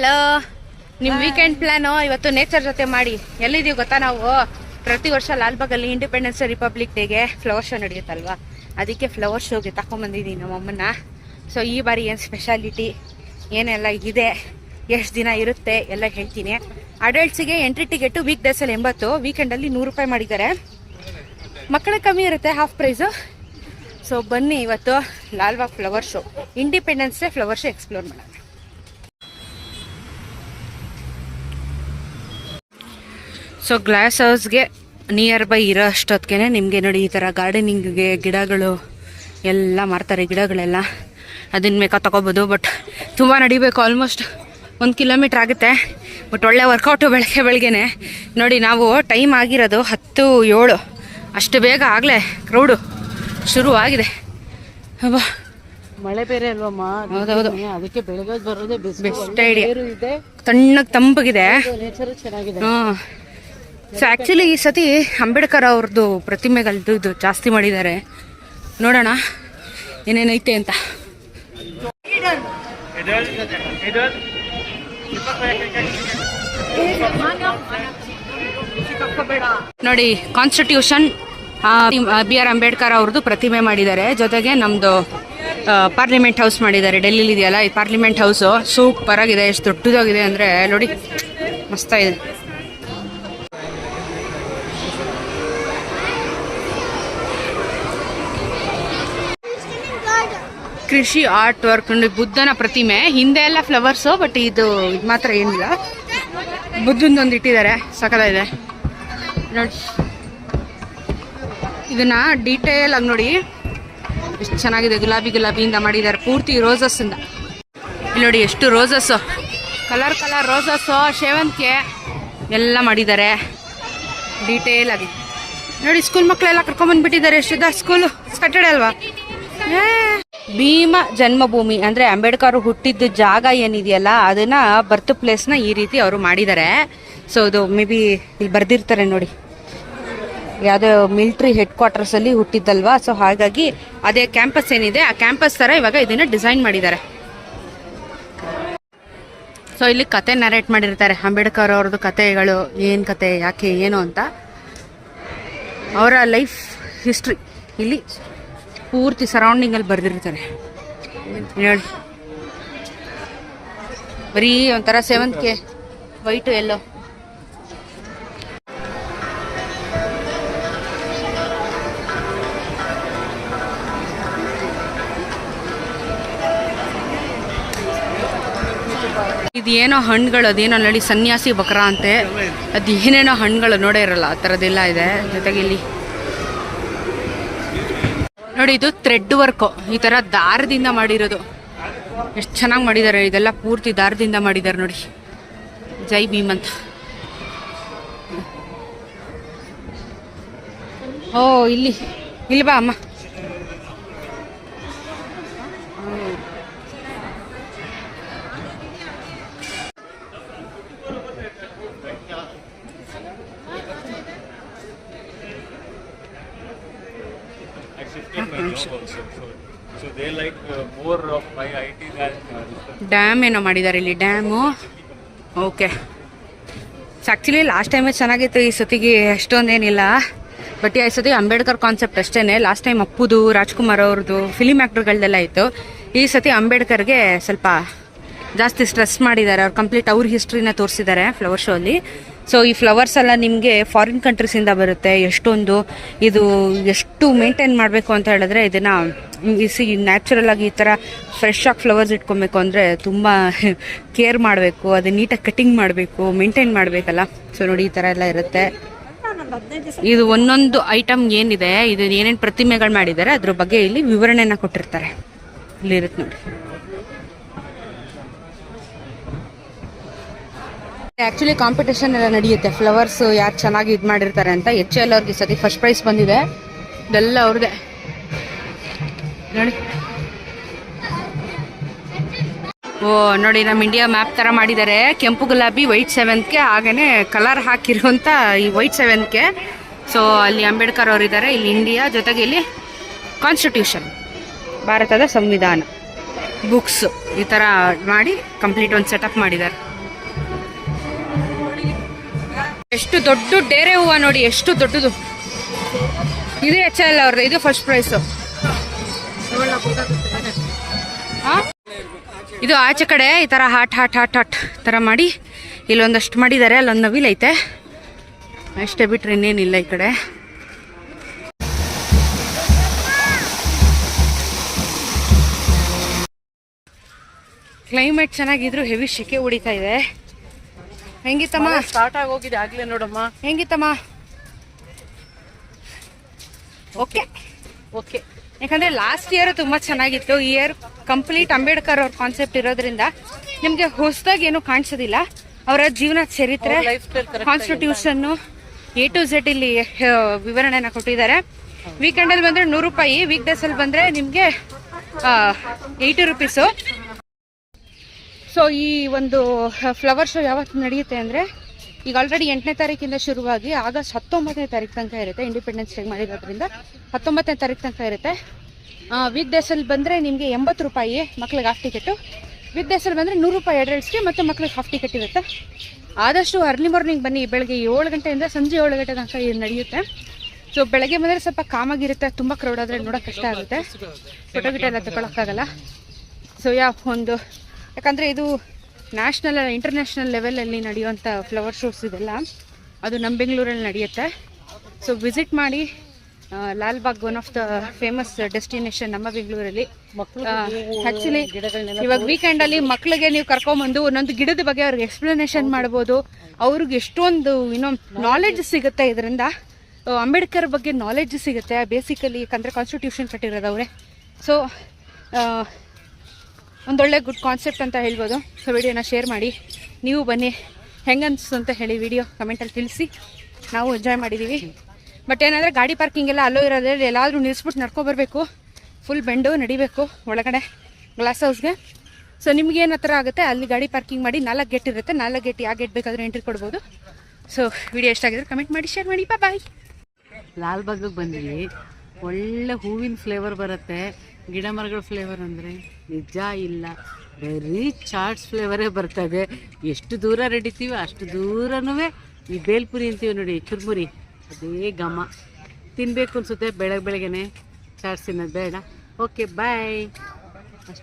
Hello, ನಿಮ್ಮ weekend plan ಇವತ್ತು nature ಜೊತೆ ಮಾಡಿ. ಎಲ್ಲಿದೀವಿ ಗೊತ್ತಾ? ನಾವು ಪ್ರತಿ ವರ್ಷ ಲಾಲ್ಬಾಗಲ್ಲಿ ಇಂಡಿಪೆಂಡೆನ್ಸ್ ರಿಪಬ್ಲಿಕ್ ಡೇಗೆ ಫ್ಲವರ್ ಶೋ ನಡೆಯುತ್ತಲ್ವಾ, ಅದಕ್ಕೆ ಫ್ಲವರ್ ಶೋಗೆ ತಗೊಂಡ್ಬಂದಿದ್ದೀನಿ ನಮ್ಮಮ್ಮನ್ನ. ಸೊ ಈ ಬಾರಿ ಏನು ಸ್ಪೆಷಾಲಿಟಿ ಏನೆಲ್ಲ ಇದೆ, ಎಷ್ಟು ದಿನ ಇರುತ್ತೆ ಎಲ್ಲ ಹೇಳ್ತೀನಿ. ಅಡಲ್ಟ್ಸಿಗೆ ಎಂಟ್ರಿ ಟಿಕೆಟು ವೀಕ್ ಡೇಸಲ್ಲಿ 80, ವೀಕೆಂಡಲ್ಲಿ 100 ರೂಪಾಯಿ ಮಾಡಿದ್ದಾರೆ. ಮಕ್ಕಳಿಗೆ ಕಮ್ಮಿ ಇರುತ್ತೆ, ಹಾಫ್ ಪ್ರೈಸು. ಸೊ ಬನ್ನಿ ಇವತ್ತು Lalbagh flower show, independence day flower show explore ಮಾಡೋಣ. ಸೊ ಗ್ಲಾಸ್ ಹೌಸ್ಗೆ ನಿಯರ್ ಬೈ ಇರೋ ಅಷ್ಟೊತ್ತಿಗೆ ನಿಮಗೆ ನೋಡಿ ಈ ಥರ ಗಾರ್ಡನಿಂಗ್ಗೆ ಗಿಡಗಳು ಎಲ್ಲ ಮಾರ್ತಾರೆ. ಗಿಡಗಳೆಲ್ಲ ಅದನ್ನ ಬೇಕಾ ತಗೋಬೋದು. ಬಟ್ ತುಂಬ ನಡಿಬೇಕು, ಆಲ್ಮೋಸ್ಟ್ 1 ಕಿಲೋಮೀಟ್ರ್ ಆಗುತ್ತೆ. ಬಟ್ ಒಳ್ಳೆ ವರ್ಕೌಟು ಬೆಳಗ್ಗೆನೆ. ನೋಡಿ ನಾವು ಟೈಮ್ ಆಗಿರೋದು 10:07, ಅಷ್ಟು ಬೇಗ ಆಗಲೇ ಕ್ರೌಡು ಶುರುವಾಗಿದೆ. ಅಬ್ಬಾ ಮಳೆ ಬೇರೆ ಅಲ್ವಮ್ಮ? ಹೌದೌದು, ಅದಕ್ಕೆ ಬೆಳಗ್ಗೆ ಬರೋದೇ ಬೆಸ್ಟ್ ಐಡಿಯಾ. ತಣ್ಣಗೆ ತಂಪಗಿದೆ, ನೇಚರ್ ಚೆನ್ನಾಗಿದೆ. ಹಾಂ. ಸೊ ಆ್ಯಕ್ಚುಲಿ ಈ ಸತಿ ಅಂಬೇಡ್ಕರ್ ಅವ್ರದ್ದು ಪ್ರತಿಮೆಗಳದ್ದು ಇದು ಜಾಸ್ತಿ ಮಾಡಿದ್ದಾರೆ. ನೋಡೋಣ ಏನೇನೈತೆ ಅಂತ. ನೋಡಿ, ಕಾನ್ಸ್ಟಿಟ್ಯೂಷನ್ BR ಅಂಬೇಡ್ಕರ್ ಅವ್ರದ್ದು ಪ್ರತಿಮೆ ಮಾಡಿದ್ದಾರೆ. ಜೊತೆಗೆ ನಮ್ಮದು ಪಾರ್ಲಿಮೆಂಟ್ ಹೌಸ್ ಮಾಡಿದ್ದಾರೆ. ಡೆಲ್ಲಿಲಿ ಇದೆಯಲ್ಲ ಈ ಪಾರ್ಲಿಮೆಂಟ್ ಹೌಸು, ಸೂಪರ್ ಆಗಿದೆ. ಎಷ್ಟು ದೊಡ್ಡದಾಗಿದೆ ಅಂದರೆ ನೋಡಿ, ಮಸ್ತಾಗಿದೆ. ಕೃಷಿ ಆರ್ಟ್ ವರ್ಕ್, ಬುದ್ಧನ ಪ್ರತಿಮೆ. ಹಿಂದೆ ಎಲ್ಲ ಫ್ಲವರ್ಸು, ಬಟ್ ಇದು ಮಾತ್ರ ಏನಿಲ್ಲ. ಬುದ್ಧಂದೊಂದು ಇಟ್ಟಿದ್ದಾರೆ, ಸಕಲಾಗಿದೆ ನೋಡಿ. ಇದನ್ನ ಡೀಟೇಲ್ ಆಗಿ ನೋಡಿ, ಎಷ್ಟು ಚೆನ್ನಾಗಿದೆ. ಗುಲಾಬಿಯಿಂದ ಮಾಡಿದ್ದಾರೆ, ಪೂರ್ತಿ ರೋಸಸ್ ಇಂದ. ಇಲ್ಲಿ ನೋಡಿ ಎಷ್ಟು ರೋಸಸ್ಸು, ಕಲರ್ ರೋಸಸ್ಸು, ಸೇವಂತಿಗೆ ಎಲ್ಲ ಮಾಡಿದ್ದಾರೆ ಡೀಟೇಲ್ ಆಗಿ. ನೋಡಿ ಸ್ಕೂಲ್ ಮಕ್ಕಳೆಲ್ಲ ಕರ್ಕೊಂಡ್ಬಂದ್ಬಿಟ್ಟಿದ್ದಾರೆ. ಎಷ್ಟಿದೆ ಸ್ಕೂಲು, ಸ್ಯಾಟರ್ಡೆ ಅಲ್ವಾ? ಭೀಮ ಜನ್ಮಭೂಮಿ ಅಂದರೆ ಅಂಬೇಡ್ಕರ್ ಹುಟ್ಟಿದ್ದ ಜಾಗ ಏನಿದೆಯಲ್ಲ, ಅದನ್ನ ಬರ್ತ್ ಪ್ಲೇಸ್ನ ಈ ರೀತಿ ಅವರು ಮಾಡಿದ್ದಾರೆ. ಸೊ ಅದು ಮೇ ಬಿ ಇಲ್ಲಿ ಬರ್ದಿರ್ತಾರೆ ನೋಡಿ, ಯಾವುದೋ ಮಿಲಿಟ್ರಿ ಹೆಡ್ ಕ್ವಾರ್ಟರ್ಸಲ್ಲಿ ಹುಟ್ಟಿದ್ದಲ್ವಾ. ಸೊ ಹಾಗಾಗಿ ಅದೇ ಕ್ಯಾಂಪಸ್ ಏನಿದೆ ಆ ಕ್ಯಾಂಪಸ್ ಥರ ಇವಾಗ ಇದನ್ನು ಡಿಸೈನ್ ಮಾಡಿದ್ದಾರೆ. ಸೊ ಇಲ್ಲಿ ಕತೆ ನರೇಟ್ ಮಾಡಿರ್ತಾರೆ, ಅಂಬೇಡ್ಕರ್ ಅವ್ರದ್ದು ಕತೆಗಳು, ಏನು ಕತೆ, ಯಾಕೆ, ಏನು ಅಂತ ಅವರ ಲೈಫ್ ಹಿಸ್ಟ್ರಿ ಇಲ್ಲಿ ಪೂರ್ತಿ ಸರೌಂಡಿಂಗಲ್ಲಿ ಬರೆದಿರ್ತಾರೆ ನೋಡಿ. ಬರೀ ಒಂಥರ ಸೇವಂತಿಗೆ, ವೈಟು, ಎಲ್ಲೋ. ಇದೇನೋ ಹಣ್ಣುಗಳು, ಅದೇನೋ ನೋಡಿ ಸನ್ಯಾಸಿ ಬಕ್ರ ಅಂತೆ, ಅದು ಏನೇನೋ ಹಣ್ಣುಗಳು ನೋಡೇ ಇರಲ್ಲ, ಆ ಥರದ್ದೆಲ್ಲ ಇದೆ. ಜೊತೆಗೆ ಇಲ್ಲಿ ನೋಡಿ, ಇದು ಥ್ರೆಡ್ ವರ್ಕು, ಈ ಥರ ದಾರದಿಂದ ಮಾಡಿರೋದು. ಎಷ್ಟು ಚೆನ್ನಾಗಿ ಮಾಡಿದ್ದಾರೆ. ಇದೆಲ್ಲ ಪೂರ್ತಿ ದಾರದಿಂದ ಮಾಡಿದ್ದಾರೆ ನೋಡಿ. ಜೈ ಭೀಮ್ ಅಂತ. ಓ ಇಲ್ಲಿ ಬಾ ಅಮ್ಮ. ಡ್ಯಾಮ್ ಏನೋ ಮಾಡಿದ್ದಾರೆ ಇಲ್ಲಿ, ಡ್ಯಾಮು. ಓಕೆ. ಆ್ಯಕ್ಚುಲಿ ಲಾಸ್ಟ್ ಟೈಮೇ ಚೆನ್ನಾಗಿತ್ತು, ಈ ಸತಿಗೆ ಅಷ್ಟೊಂದೇನಿಲ್ಲ. ಬಟ್ ಈ ಸತಿ ಅಂಬೇಡ್ಕರ್ ಕಾನ್ಸೆಪ್ಟ್ ಅಷ್ಟೇ. ಲಾಸ್ಟ್ ಟೈಮ್ ಅಪ್ಪುದು, ರಾಜ್ಕುಮಾರ್ ಅವ್ರದ್ದು, ಫಿಲಿಮ್ ಆ್ಯಕ್ಟರ್ಗಳದೆಲ್ಲ ಇತ್ತು. ಈ ಸತಿ ಅಂಬೇಡ್ಕರ್ಗೆ ಸ್ವಲ್ಪ ಜಾಸ್ತಿ ಸ್ಟ್ರೆಸ್ ಮಾಡಿದ್ದಾರೆ. ಅವ್ರು ಕಂಪ್ಲೀಟ್ ಅವ್ರ ಹಿಸ್ಟ್ರಿನ ತೋರಿಸಿದ್ದಾರೆ ಫ್ಲವರ್ ಶೋ ಅಲ್ಲಿ. ಸೊ ಈ ಫ್ಲವರ್ಸ್ ಎಲ್ಲ ನಿಮಗೆ ಫಾರಿನ್ ಕಂಟ್ರೀಸಿಂದ ಬರುತ್ತೆ. ಎಷ್ಟೊಂದು ಇದು ಎಷ್ಟು ಮೇಂಟೈನ್ ಮಾಡಬೇಕು ಅಂತ ಹೇಳಿದ್ರೆ, ಇದನ್ನು ನ್ಯಾಚುರಲ್ ಆಗಿ ಈ ಥರ ಫ್ರೆಶ್ ಆಗಿ ಫ್ಲವರ್ಸ್ ಇಟ್ಕೊಬೇಕು ಅಂದರೆ ತುಂಬ ಕೇರ್ ಮಾಡಬೇಕು, ಅದು ನೀಟಾಗಿ ಕಟಿಂಗ್ ಮಾಡಬೇಕು, ಮೇಂಟೈನ್ ಮಾಡಬೇಕಲ್ಲ. ಸೊ ನೋಡಿ ಈ ಥರ ಎಲ್ಲ ಇರುತ್ತೆ. ಇದು ಒಂದೊಂದು ಐಟಮ್ ಏನಿದೆ, ಇದು ಏನೇನು ಪ್ರತಿಮೆಗಳು ಮಾಡಿದ್ದಾರೆ ಅದ್ರ ಬಗ್ಗೆ ಇಲ್ಲಿ ವಿವರಣೆನ ಕೊಟ್ಟಿರ್ತಾರೆ. ಇಲ್ಲಿರುತ್ತೆ ನೋಡಿ. ಆ್ಯಕ್ಚುಲಿ ಕಾಂಪಿಟೇಷನ್ ಎಲ್ಲ ನಡೆಯುತ್ತೆ, ಫ್ಲವರ್ಸ್ ಯಾರು ಚೆನ್ನಾಗಿ ಇದು ಮಾಡಿರ್ತಾರೆ ಅಂತ. HL ಅವ್ರಿಗೆ ಸತಿ ಫಸ್ಟ್ ಪ್ರೈಸ್ ಬಂದಿದೆ, ಇದೆಲ್ಲ ಅವ್ರದ್ದೇ ನೋಡಿ. ಓ ನೋಡಿ, ನಮ್ಮ ಇಂಡಿಯಾ ಮ್ಯಾಪ್ ಥರ ಮಾಡಿದ್ದಾರೆ. ಕೆಂಪು ಗುಲಾಬಿ, ವೈಟ್ ಸೇವಂತಿಗೆ, ಹಾಗೆಯೇ ಕಲರ್ ಹಾಕಿರುವಂಥ ಈ ವೈಟ್ ಸೇವಂತಿಗೆ. ಸೊ ಅಲ್ಲಿ ಅಂಬೇಡ್ಕರ್ ಅವರಿದ್ದಾರೆ, ಇಲ್ಲಿ ಇಂಡಿಯಾ, ಜೊತೆಗೆ ಇಲ್ಲಿ ಕಾನ್ಸ್ಟಿಟ್ಯೂಷನ್, ಭಾರತದ ಸಂವಿಧಾನ, ಬುಕ್ಸ್, ಈ ಥರ ಮಾಡಿ ಕಂಪ್ಲೀಟ್ ಒಂದು ಸೆಟಪ್ ಮಾಡಿದ್ದಾರೆ. ಎಷ್ಟು ದೊಡ್ಡ ಡೇರೆ ಹೂವು ನೋಡಿ, ಎಷ್ಟು ದೊಡ್ಡದು. ಇದು HL ಅವ್ರದ್ದು, ಇದು ಫಸ್ಟ್ ಪ್ರೈಸು. ಇದು ಆಚೆ ಕಡೆ ಈ ಥರ ಹಾಟ್ ಹಾಟ್ ಹಾಟ್ ಹಾಟ್ ಥರ ಮಾಡಿ ಇಲ್ಲೊಂದಷ್ಟು ಮಾಡಿದ್ದಾರೆ. ಅಲ್ಲೊಂದು ನವಿಲೈತೆ, ಅಷ್ಟೇ ಬಿಟ್ರೆ ಇನ್ನೇನಿಲ್ಲ ಈ ಕಡೆ. ಕ್ಲೈಮೇಟ್ ಚೆನ್ನಾಗಿದ್ರು ಹೆವಿ ಶೆಕೆ ಹೊಡಿತಾ ಇದೆ. ಹೆಂಗಿತ್ತಮ್ಮ? ಸ್ಟಾರ್ಟ್ ಆಗಿ ಹೋಗಿದೆ ಆಗ್ಲೇ ನೋಡಮ್ಮ. ಹೆಂಗಿತ್ತಮ್ಮ? Okay okay. ಯಾಕಂದ್ರೆ ಲಾಸ್ಟ್ ಇಯರ್ ತುಂಬಾ ಚೆನ್ನಾಗಿತ್ತು. ಈ ಇಯರ್ ಕಂಪ್ಲೀಟ್ ಅಂಬೇಡ್ಕರ್ ಅವ್ರ ಕಾನ್ಸೆಪ್ಟ್ ಇರೋದ್ರಿಂದ ನಿಮ್ಗೆ ಹೊಸದಾಗಿ ಏನು ಕಾಣಿಸೋದಿಲ್ಲ. ಅವರ ಜೀವನ ಚರಿತ್ರೆ, ಕಾನ್ಸ್ಟಿಟ್ಯೂಷನ್ A to Z ಇಲ್ಲಿ ವಿವರಣೆನ ಕೊಟ್ಟಿದ್ದಾರೆ. ವೀಕೆಂಡ್ ಅಲ್ಲಿ ಬಂದ್ರೆ 100 ರೂಪಾಯಿ, ವೀಕ್ ಡೇಸ್ ಅಲ್ಲಿ ಬಂದ್ರೆ ನಿಮ್ಗೆ 80 ರುಪೀಸು. ಸೊ ಈ ಒಂದು ಫ್ಲವರ್ ಶೋ ಯಾವತ್ತು ನಡೆಯುತ್ತೆ ಅಂದರೆ, ಈಗ ಆಲ್ರೆಡಿ 8ನೇ ತಾರೀಕಿಂದ ಶುರುವಾಗಿ ಆಗಸ್ಟ್ 19ನೇ ತಾರೀಕು ತನಕ ಇರುತ್ತೆ. ಇಂಡಿಪೆಂಡೆನ್ಸ್ ಡೇ ಮಾಡಿರೋದ್ರಿಂದ 19ನೇ ತಾರೀಕು ತನಕ ಇರುತ್ತೆ. ವೀಕ್ ಡೇಸಲ್ಲಿ ಬಂದರೆ ನಿಮಗೆ 80 ರೂಪಾಯಿ ಮಕ್ಳಿಗೆ ಹಾಫ್ ಟಿಕೆಟು. ವೀಕ್ ಡೇಸಲ್ಲಿ ಬಂದರೆ 100 ರೂಪಾಯಿ ಅಡಲ್ಟ್ಸ್ಗೆ ಮತ್ತು ಮಕ್ಳಿಗೆ ಹಾಫ್ ಟಿಕೆಟ್ ಇರುತ್ತೆ. ಆದಷ್ಟು ಅರ್ಲಿ ಮಾರ್ನಿಂಗ್ ಬನ್ನಿ, ಬೆಳಗ್ಗೆ 7 ಗಂಟೆಯಿಂದ ಸಂಜೆ 7 ಗಂಟೆ ತನಕ ಇದು ನಡೆಯುತ್ತೆ. ಸೊ ಬೆಳಗ್ಗೆ ಬಂದರೆ ಸ್ವಲ್ಪ ಕಾಮಾಗಿರುತ್ತೆ, ತುಂಬ ಕ್ರೌಡ್ ಆದರೆ ನೋಡೋಕೆ ಕಷ್ಟ ಆಗುತ್ತೆ, ಫೋಟೋ ಗಿಟ ಎಲ್ಲ ತಗೊಳಕ್ಕಾಗಲ್ಲ. ಸೊ ಒಂದು ಯಾಕಂದರೆ ಇದು ನ್ಯಾಷನಲ್ ಇಂಟರ್ನ್ಯಾಷನಲ್ ಲೆವೆಲಲ್ಲಿ ನಡೆಯುವಂಥ ಫ್ಲವರ್ ಶೋಸ್ ಇದೆಲ್ಲ, ಅದು ನಮ್ಮ ಬೆಂಗಳೂರಲ್ಲಿ ನಡೆಯುತ್ತೆ. ಸೊ ವಿಸಿಟ್ ಮಾಡಿ. Lalbagh one of the famous destination ನಮ್ಮ ಬೆಂಗಳೂರಲ್ಲಿ. ಆ್ಯಕ್ಚುಲಿ ಇವಾಗ ವೀಕೆಂಡಲ್ಲಿ ಮಕ್ಕಳಿಗೆ ನೀವು ಕರ್ಕೊಂಬಂದು ಒಂದೊಂದು ಗಿಡದ ಬಗ್ಗೆ ಅವ್ರಿಗೆ ಎಕ್ಸ್ಪ್ಲನೇಷನ್ ಮಾಡ್ಬೋದು. ಅವ್ರಿಗೆ ಎಷ್ಟೊಂದು ನಾಲೆಡ್ಜ್ ಸಿಗುತ್ತೆ ಇದರಿಂದ. ಅಂಬೇಡ್ಕರ್ ಬಗ್ಗೆ ನಾಲೆಡ್ಜ್ ಸಿಗುತ್ತೆ ಬೇಸಿಕಲಿ, ಯಾಕಂದರೆ ಕಾನ್ಸ್ಟಿಟ್ಯೂಷನ್ ಕಟ್ಟಿರೋದು ಅವರೇ. ಸೊ ಒಂದೊಳ್ಳೆ ಗುಡ್ ಕಾನ್ಸೆಪ್ಟ್ ಅಂತ ಹೇಳ್ಬೋದು. ಸೊ ವಿಡಿಯೋನ ಶೇರ್ ಮಾಡಿ, ನೀವು ಬನ್ನಿ. ಹೆಂಗನ್ನಿಸ್ತು ಅಂತ ಹೇಳಿ ವಿಡಿಯೋ ಕಮೆಂಟಲ್ಲಿ ತಿಳಿಸಿ. ನಾವು ಎಂಜಾಯ್ ಮಾಡಿದ್ದೀವಿ. ಬಟ್ ಏನಂದರೆ ಗಾಡಿ ಪಾರ್ಕಿಂಗ್ ಎಲ್ಲ ಅಲ್ಲೋ ಇರೋದ್ರಲ್ಲಿ ಎಲ್ಲಾದರೂ ನಿಲ್ಲಿಸ್ಬಿಟ್ಟು ನಡ್ಕೊಬರ್ಬೇಕು. ಫುಲ್ ಬೆಂಡು ನಡಿಬೇಕು ಒಳಗಡೆ ಗ್ಲಾಸ್ ಹೌಸ್ಗೆ. ಸೊ ನಿಮ್ಗೇನು ಹತ್ರ ಆಗುತ್ತೆ ಅಲ್ಲಿ ಗಾಡಿ ಪಾರ್ಕಿಂಗ್ ಮಾಡಿ. 4 ಗೇಟ್ ಇರುತ್ತೆ, 4 ಗೇಟ್ ಯಾವ ಗೇಟ್ ಬೇಕಾದರೂ ಎಂಟ್ರಿ ಕೊಡ್ಬೋದು. ಸೊ ವಿಡಿಯೋ ಎಷ್ಟಾಗಿದ್ರೆ ಕಮೆಂಟ್ ಮಾಡಿ, ಶೇರ್ ಮಾಡಿ. ಬಾಯ್. ಲಾಲ್ಬಾಗ್ಗೆ ಬಂದಿವಿ. ಒಳ್ಳೆ ಹೂವಿನ ಫ್ಲೇವರ್ ಬರುತ್ತೆ. ಗಿಡ ಮರಗಳ ಫ್ಲೇವರ್ ಅಂದರೆ ನಿಜ ಇಲ್ಲ, ಬರೀ ಚಾಟ್ಸ್ ಫ್ಲೇವರೇ ಬರ್ತದೆ. ಎಷ್ಟು ದೂರ ನಡಿತೀವಿ ಅಷ್ಟು ದೂರನೂ ಈ ಬೇಲ್ಪುರಿ ಅಂತೀವಿ ನೋಡಿ, ಚುರ್ಮುರಿ, ಅದೇ ಘಮ ತಿನ್ನಬೇಕು ಅನಿಸುತ್ತೆ. ಬೆಳಗ್ಗೆನೆ ಚಾಟ್ಸ್ ತಿನ್ನೋದು ಬೇಡ. Okay bye. ಅಷ್ಟೇ.